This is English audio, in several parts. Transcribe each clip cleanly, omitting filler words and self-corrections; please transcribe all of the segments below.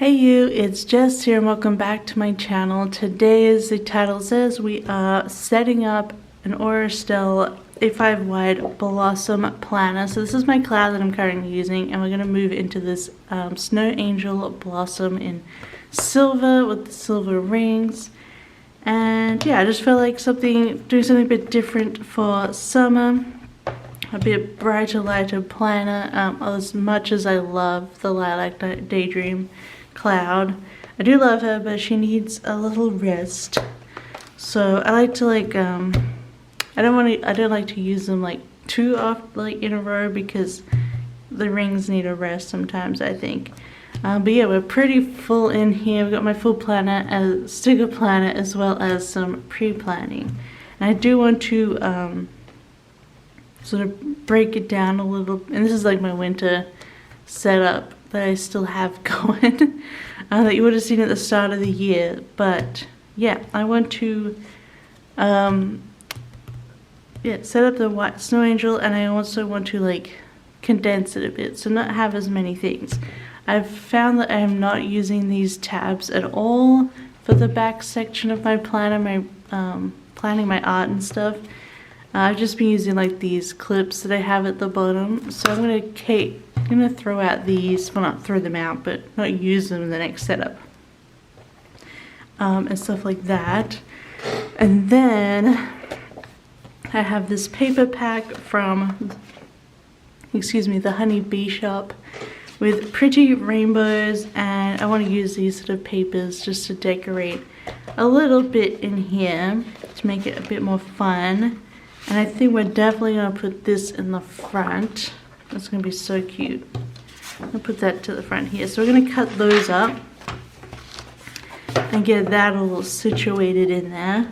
Hey you, it's Jess here and welcome back to my channel. Today, as the title says, we are setting up an Estelle A5 wide blossom planner. So this is my cloud that I'm currently using, and we're going to move into this Snow Angel blossom in silver with the silver rings. And yeah, I just felt like doing something a bit different for summer. A bit brighter, lighter planner. As much as I love the Lilac Daydream cloud, I do love her, but she needs a little rest. So I like to I don't like to use them like too often, in a row, because the rings need a rest sometimes, I think. But yeah, we're pretty full in here. We've got my full planner, a sticker planner, as well as some pre-planning. And I do want to sort of break it down a little, and this is like my winter setup that I still have going that you would have seen at the start of the year. But yeah, I want to set up the white Snow Angel, and I also want to condense it a bit, so not have as many things. I've found that I am not using these tabs at all for the back section of my planner, my planning my art and stuff. I've just been using these clips that I have at the bottom, so I'm gonna throw out these, well, not throw them out, but not use them in the next setup, and stuff like that. And then I have this paper pack from, the Honey Bee Shop, with pretty rainbows, and I want to use these sort of papers just to decorate a little bit in here to make it a bit more fun. And I think we're definitely going to put this in the front. That's going to be so cute. I'll put that to the front here. So we're going to cut those up and get that all situated in there.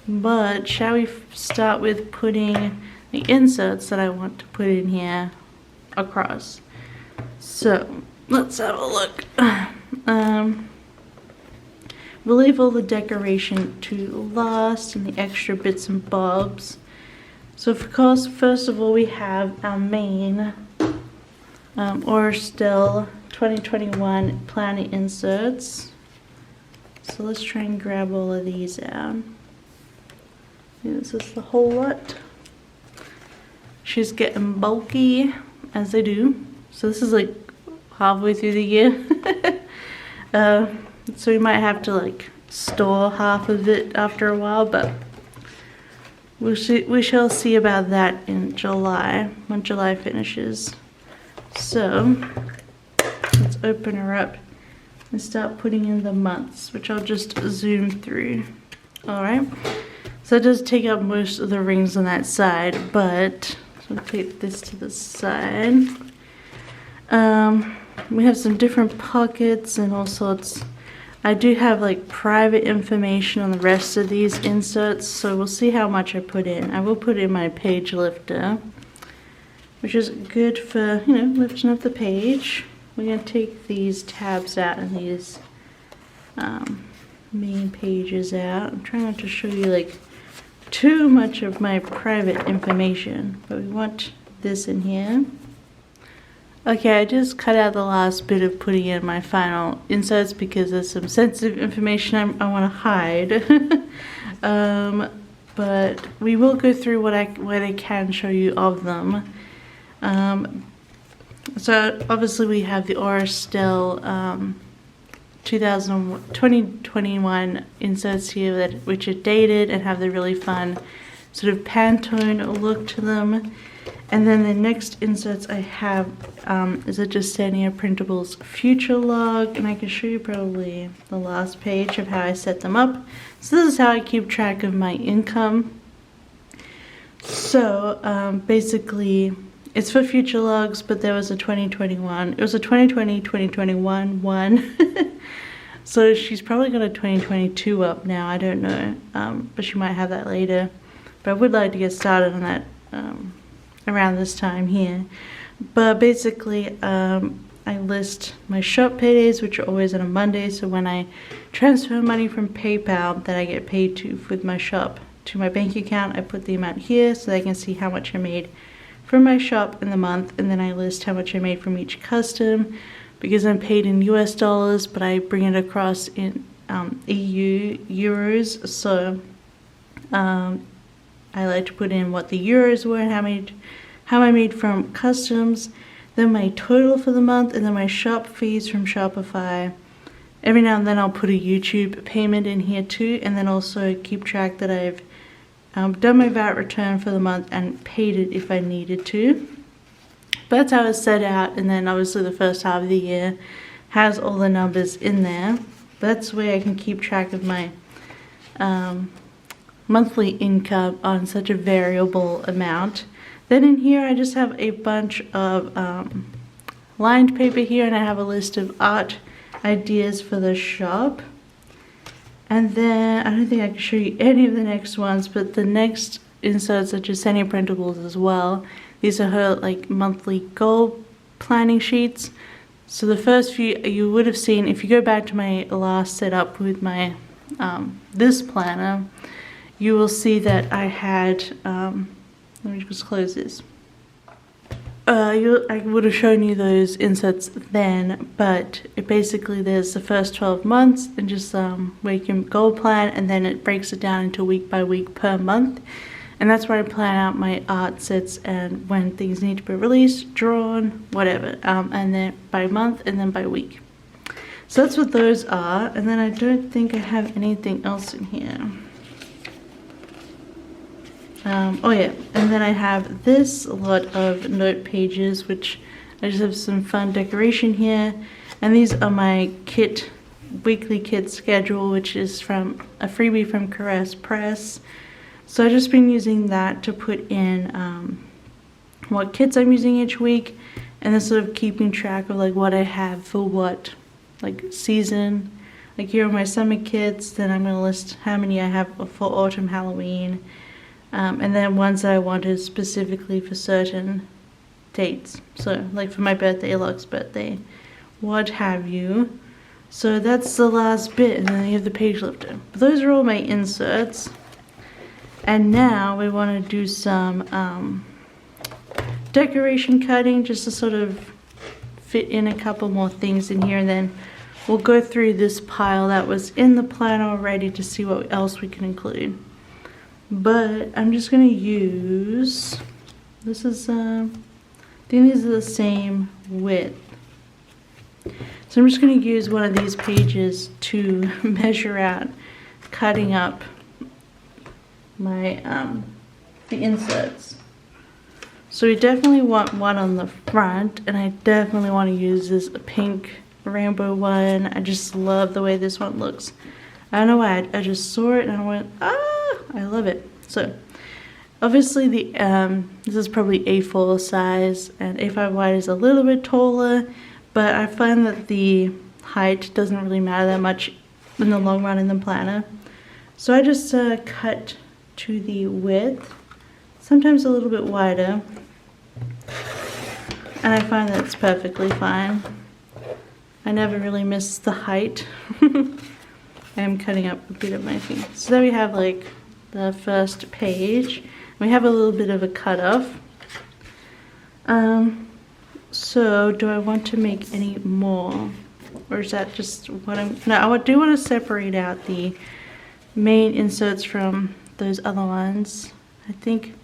But shall we start with putting the inserts that I want to put in here across? So let's have a look. We'll leave all the decoration to last and the extra bits and bobs. So of course, first of all, we have our main Estelle 2021 planner inserts. So let's try and grab all of these out. Yeah, this is the whole lot. She's getting bulky, as they do. So this is halfway through the year. So we might have to store half of it after a while, but we shall see about that in July, when July finishes. So let's open her up and start putting in the months, which I'll just zoom through. Alright, so it does take up most of the rings on that side, but so I'll take this to the side. We have some different pockets and all sorts. I do have private information on the rest of these inserts, so we'll see how much I put in. I will put in my page lifter, which is good for, lifting up the page. We're going to take these tabs out and these main pages out. I'm trying not to show you too much of my private information, but we want this in here. Okay, I just cut out the last bit of putting in my final inserts because there's some sensitive information I want to hide. But we will go through what I can show you of them. So obviously we have the Estelle 2021 inserts here which are dated and have the really fun sort of Pantone look to them. And then the next inserts I have is a Justania Printables Future Log, and I can show you probably the last page of how I set them up. So this is how I keep track of my income. So basically it's for future logs, but there was a 2021, it was a 2020, 2021 one. So she's probably got a 2022 up now, I don't know, but she might have that later. But I would like to get started on that around this time here. But basically I list my shop paydays, which are always on a Monday, so when I transfer money from PayPal that I get paid to with my shop to my bank account, I put the amount here so they can see how much I made from my shop in the month, and then I list how much I made from each custom. because I'm paid in US dollars, but I bring it across in EU euros. So I like to put in what the euros were and how I made from customs, then my total for the month, and then my shop fees from Shopify. Every now and then I'll put a YouTube payment in here too, and then also keep track that I've done my VAT return for the month and paid it if I needed to. But that's how it's set out, and then obviously the first half of the year has all the numbers in there. That's the way I can keep track of my monthly income on such a variable amount. Then in here I just have a bunch of lined paper here, and I have a list of art ideas for the shop. And then I don't think I can show you any of the next ones, but the next inserts are just any printables as well. These are her like monthly goal planning sheets. So the first few you would have seen, if you go back to my last setup with my this planner, you will see that I had, let me just close this. I would have shown you those inserts then, but basically there's the first 12 months and just where you can goal plan, and then it breaks it down into week by week per month. And that's where I plan out my art sets and when things need to be released, drawn, whatever, and then by month and then by week. So that's what those are, and then I don't think I have anything else in here. Oh yeah, and then I have this lot of note pages, which I just have some fun decoration here. And these are my weekly kit schedule, which is from a freebie from Caress Press. So I've just been using that to put in what kits I'm using each week, and then sort of keeping track of like what I have for what like season. Like here are my summer kits, then I'm going to list how many I have for autumn, Halloween. And then ones that I wanted specifically for certain dates. So like for my birthday, Locke's birthday, what have you. So that's the last bit, and then you have the page lifter. But those are all my inserts. And now we want to do some decoration cutting, just to sort of fit in a couple more things in here, and then we'll go through this pile that was in the planner already to see what else we can include. But I'm just going to use, this is, I think these are the same width. So I'm just going to use one of these pages to measure out cutting up my, the inserts. So we definitely want one on the front, and I definitely want to use this pink rainbow one. I just love the way this one looks. I don't know why, I just saw it and I went, I love it. So obviously the this is probably A4 size, and A5 wide is a little bit taller, but I find that the height doesn't really matter that much in the long run in the planner. So I just cut to the width, sometimes a little bit wider, and I find that it's perfectly fine. I never really miss the height. I am cutting up a bit of my thing. So there we have like the first page. We have a little bit of a cutoff. So do I want to make any more? Or is that just what I'm... No, I do want to separate out the main inserts from those other ones. I think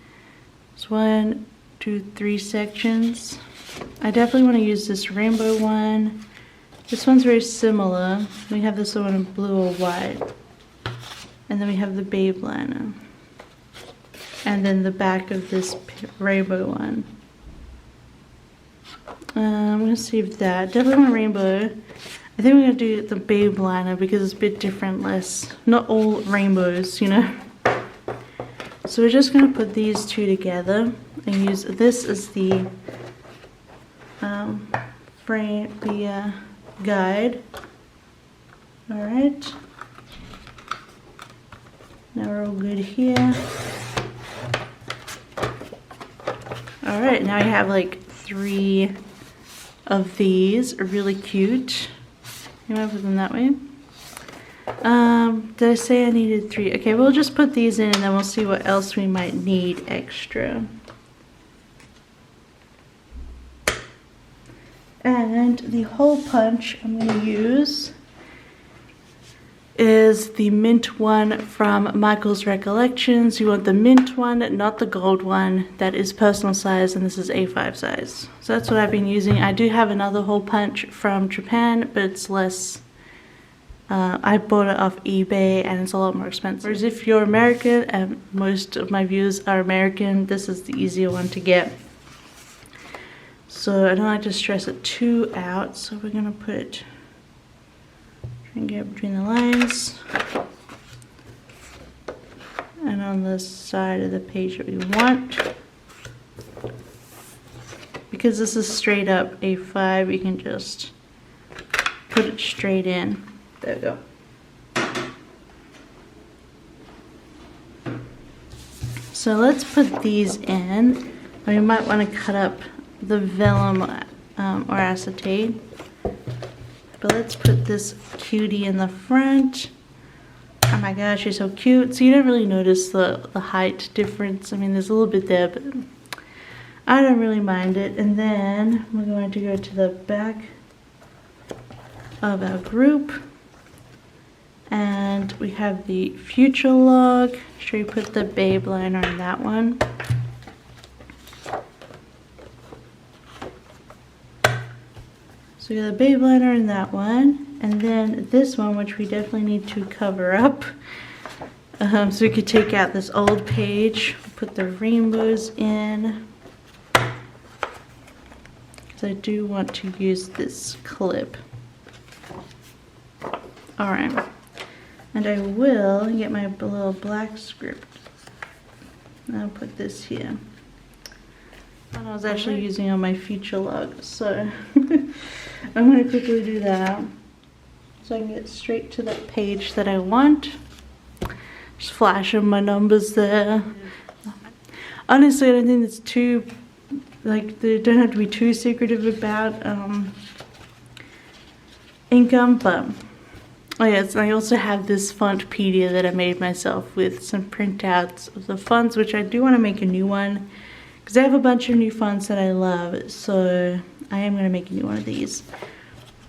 it's 1, 2, 3 sections. I definitely want to use this rainbow one. This one's very similar. We have this one in blue or white. And then we have the babe liner. And then the back of this rainbow one. I'm going to save that. Definitely want rainbow. I think we're going to do the babe liner because it's a bit different, not all rainbows, you know. So we're just going to put these two together and use this as the guide. Alright. Now we're all good here. Alright, now I have like 3 of these, really cute. You want to put them that way? Did I say I needed 3? Okay, we'll just put these in and then we'll see what else we might need extra. And the hole punch I'm going to use is the mint one from Michael's Recollections. You want the mint one, not the gold one. That is personal size, and this is A5 size. So that's what I've been using. I do have another hole punch from Japan, but it's less. I bought it off eBay, and it's a lot more expensive. Whereas if you're American, and most of my viewers are American, this is the easier one to get. So I don't like to stress it too out, so we're gonna put it, try and get between the lines and on the side of the page that we want. Because this is straight up A5, you can just put it straight in. There we go. So let's put these in. We might want to cut up the vellum or acetate. But let's put this cutie in the front. Oh my gosh, she's so cute. So you don't really notice the height difference. I mean, there's a little bit there, but I don't really mind it. And then we're going to go to the back of our group. And we have the future log. Should we put the babe liner in that one? So we got the babe liner in that one, and then this one, which we definitely need to cover up. So we could take out this old page, put the rainbows in. Because I do want to use this clip. Alright. And I will get my little black script. I'll put this here. And I was actually using on my future log, so I'm going to quickly do that so I can get straight to the page that I want. Just flashing my numbers there. Honestly, I don't think it's too, like, they don't have to be too secretive about income, but oh yes, I also have this Fontpedia that I made myself with some printouts of the fonts, which I do want to make a new one. Because I have a bunch of new fonts that I love, so I am going to make a new one of these.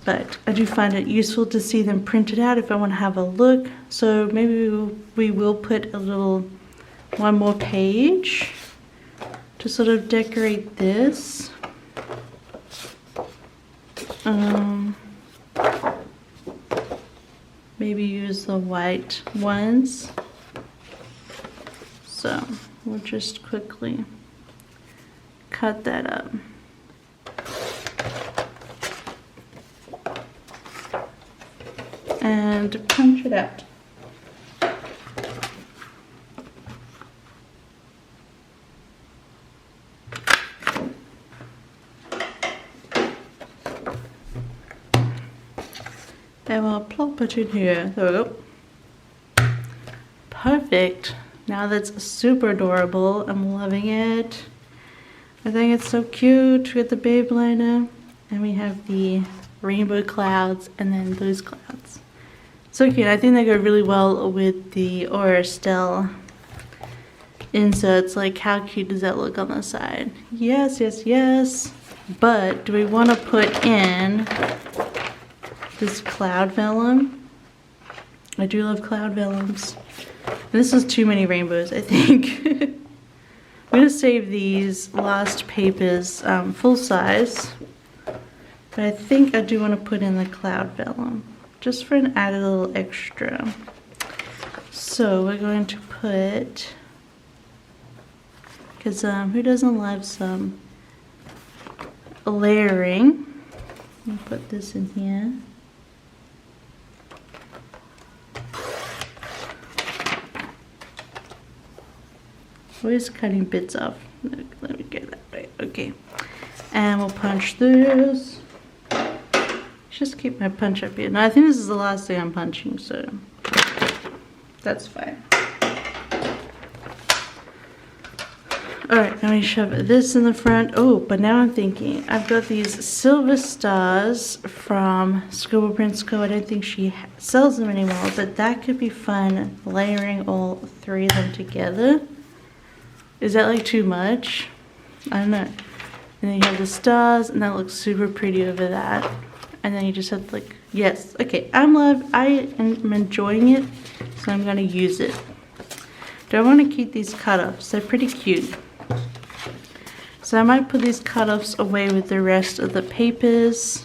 But I do find it useful to see them printed out if I want to have a look. So maybe we will put a little, one more page to sort of decorate this. Maybe use the white ones. So we'll just quickly cut that up. And punch it out. And we'll plop it in here. There we go. Perfect. Now that's super adorable. I'm loving it. I think it's so cute. We got the babe liner, and we have the rainbow clouds, and then those clouds. So cute. I think they go really well with the Estelle inserts. Like, how cute does that look on the side? Yes, yes, yes. But do we want to put in this cloud vellum? I do love cloud vellums. This is too many rainbows, I think. I'm going to save these last papers full size. But I think I do want to put in the cloud vellum, just for an added little extra. So we're going to put, because who doesn't love some layering? I'll put this in here. Always cutting bits off. Let me get that right. Okay. And we'll punch this. Just keep my punch up here. Now I think this is the last thing I'm punching, so that's fine. Alright, now we shove this in the front. Oh, but now I'm thinking, I've got these silver stars from Scribble Prints Co. I don't think she sells them anymore, but that could be fun, layering all three of them together. Is that like too much? I don't know. And then you have the stars, and that looks super pretty over that. And then you just have to like, yes, okay, I am enjoying it, so I'm gonna use it. Do I want to keep these cut-offs? They're pretty cute. So I might put these cut-offs away with the rest of the papers.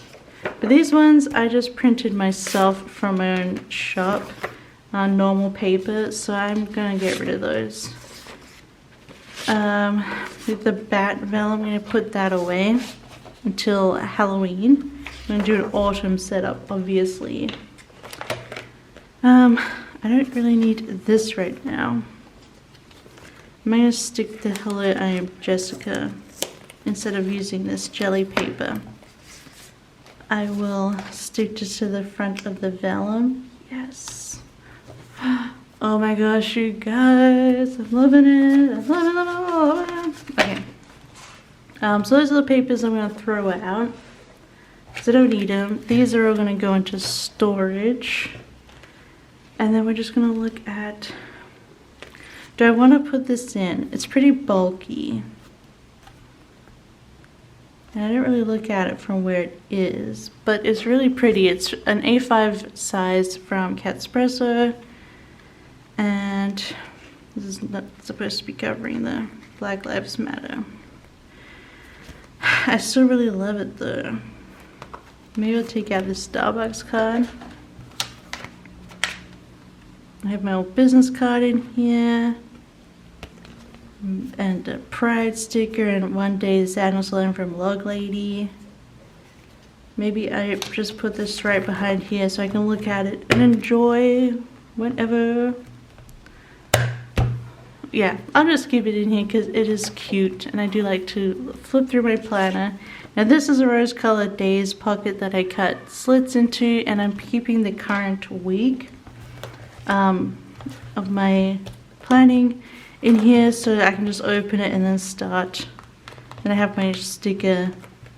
But these ones I just printed myself from my own shop on normal paper, so I'm gonna get rid of those. With the bat vellum, I'm gonna put that away until Halloween. I'm gonna do an autumn setup, obviously. I don't really need this right now. I'm gonna stick the Hello, I Am Jessica instead of using this jelly paper. I will stick just to the front of the vellum. Yes. Oh my gosh, you guys, I'm loving it. I'm loving it. Okay. So those are the papers I'm gonna throw out because I don't need them. These are all gonna go into storage. And then we're just gonna look at, do I want to put this in? It's pretty bulky. And I didn't really look at it from where it is, but it's really pretty. It's an A5 size from Catspresso, and this is not supposed to be covering the Black Lives Matter. I still really love it though. Maybe I'll take out the Starbucks card. I have my old business card in here. And a pride sticker and one day sadness line from Log Lady. Maybe I just put this right behind here so I can look at it and enjoy whatever. Yeah, I'll just keep it in here because it is cute and I do like to flip through my planner. Now this is a rose colored days pocket that I cut slits into, and I'm keeping the current week of my planning in here so I can just open it and then start. And I have my sticker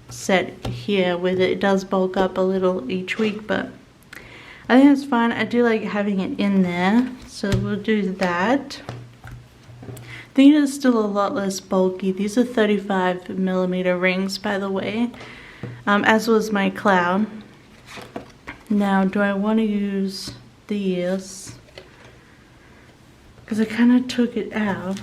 set here with it. It does bulk up a little each week, but I think it's fine. I do like having it in there, so we'll do that. I think it's still a lot less bulky. These are 35mm rings, by the way, as was my cloud. Now, do I want to use these? Because I kind of took it out.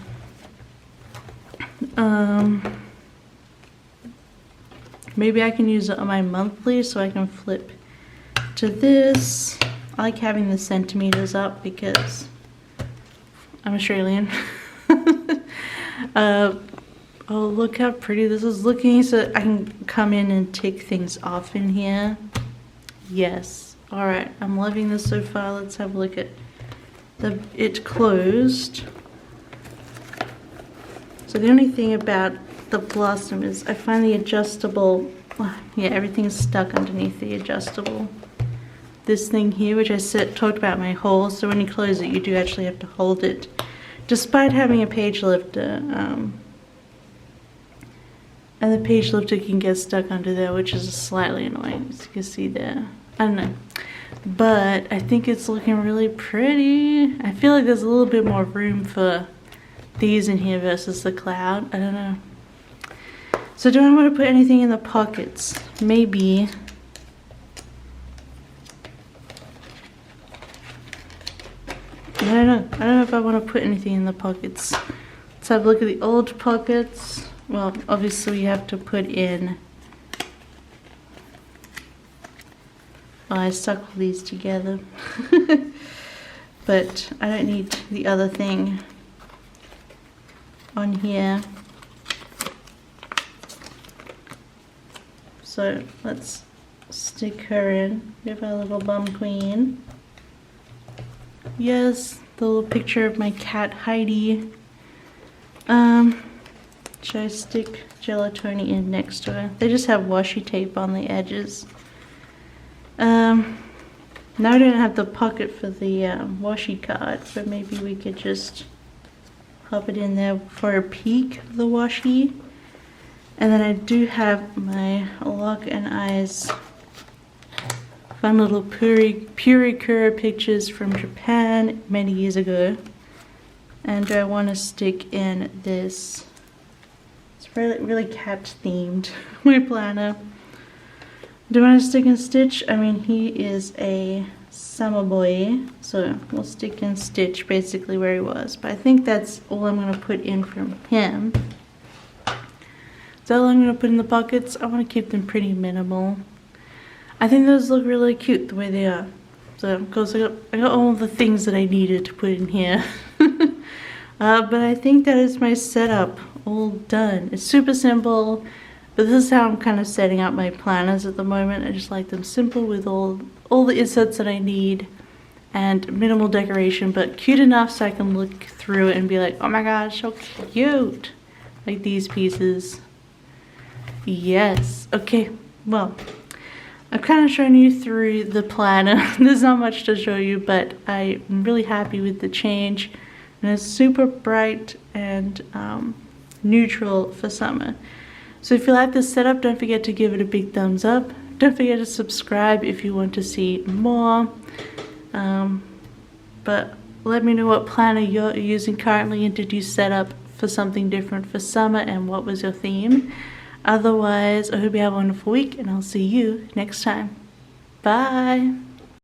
Maybe I can use it on my monthly so I can flip to this. I like having the centimeters up because I'm Australian. Oh, look how pretty this is looking. So I can come in and take things off in here. Yes. All right. I'm loving this so far. Let's have a look at it closed. So the only thing about the Blossom is I find the adjustable, yeah, everything's stuck underneath the adjustable. This thing here, which I talked about my hole, so when you close it, you do actually have to hold it, despite having a page lifter. And the page lifter can get stuck under there, which is slightly annoying, as you can see there. I don't know. But I think it's looking really pretty. I feel like there's a little bit more room for these in here versus the cloud. I don't know. So do I want to put anything in the pockets? Maybe. I don't know. I don't know if I want to put anything in the pockets. Let's have a look at the old pockets. Well, obviously you have to put in. Oh, I stuck all these together. But I don't need the other thing on here. So let's stick her in. We have our little bum queen. Yes, the little picture of my cat Heidi. Should I stick gelatoni in next to her? They just have washi tape on the edges. Now I don't have the pocket for the washi card, but maybe we could just pop it in there for a peek of the washi. And then I do have my Lock and Eyes fun little Purikura pictures from Japan many years ago. And I want to stick in this It's really cat themed, my planner. Do I want to stick and stitch? I mean, he is a summer boy, so we'll stick and stitch basically where he was. But I think that's all I'm going to put in from him. So all I'm going to put in the pockets, I want to keep them pretty minimal. I think those look really cute the way they are. So, of course, I got all the things that I needed to put in here. But I think that is my setup all done. It's super simple, but this is how I'm kind of setting up my planners at the moment. I just like them simple with all the inserts that I need and minimal decoration, but cute enough so I can look through it and be like, oh my gosh, so cute. Like these pieces. Yes. Okay, well, I've kind of shown you through the planner. There's not much to show you, but I'm really happy with the change. And it's super bright and neutral for summer. So if you like this setup, don't forget to give it a big thumbs up. Don't forget to subscribe if you want to see more. But let me know what planner you're using currently and did you set up for something different for summer and what was your theme. Otherwise, I hope you have a wonderful week and I'll see you next time. Bye!